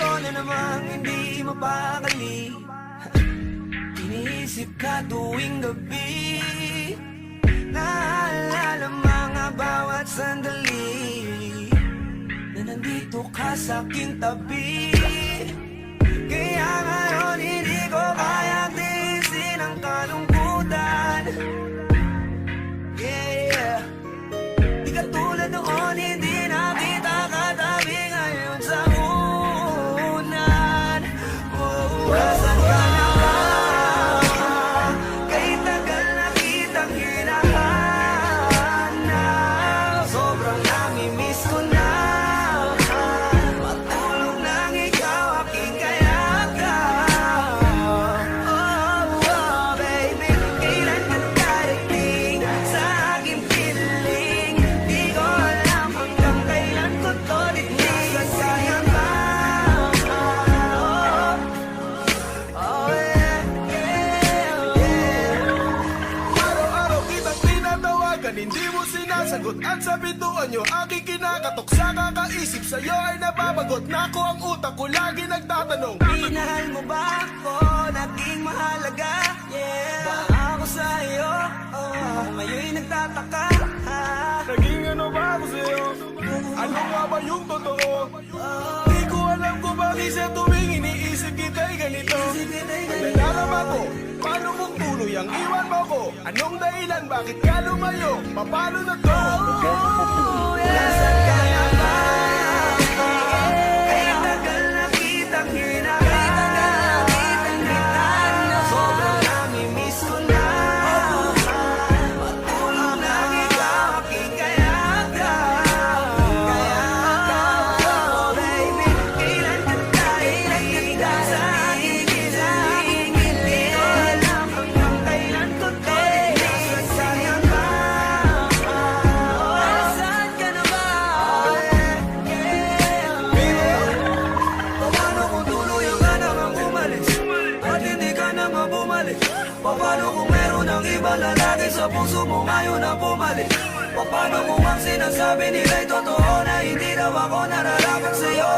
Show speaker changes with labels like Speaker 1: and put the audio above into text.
Speaker 1: ko na namang hindi mapakali. Iniisip ka tuwing gabi, naalala mga bawat sandali na nandito ka sa aking tabi. Kaya ngayon hindi ko kaya tiisin ang kalungkutan. Yeah, di katulad noon, hindi na kita katabi ngayon sa unan. Oh, asan ka na ba? Kay tagal na kitang hinahanap. Sobrang namimiss ko na matulog nang ikaw aking kayakap. Oh, baby, kailan ka darating sa aking piling? Di ko alam hanggang kailan ko to titignan. Kaya ba? Oh, yeah, yeah.
Speaker 2: Araw-araw kitang tinatawagan, hindi mo sinasagot. At sa pintuan nyo, aking kinakatok. Sa kakaisip sa'yo ay nababagot. Nako ang utak ko, lagi nagtatanong,
Speaker 1: Minahal mo ba ako? Naging mahalaga? Yeah. Ba ako sa'yo? Oh, ngayon nagtataka.
Speaker 2: naging ano ba ako sa'yo? Ano nga ba yung totoo? Di ko alam kung bakit sa tuwing iniisip kita'y ganito. Nalaman ko, paano mong tuloy ang iwan mo ko? Anong dahilan, bakit ka lumayo? Paano na to?
Speaker 1: Nasaan ka na ba? Kaya tagal na kitang hinahanap. Sobrang namimiss ko na matulog nang ikaw aking kayakap. Oh, baby, kailan ka darating sa aking piling? Di ko alam hanggang kailan ko to titignan. Nasaan ka ba? Nasaan ka na ba? Paano kung tuluyan ka namang umalis at hindi ka naman bumalik? Paano kung meron ang iba lalaki sa puso mo ngayon na bumalik? Paano kung ang sinasabi nila'y totoo na hindi daw ako nararapat sa'yo?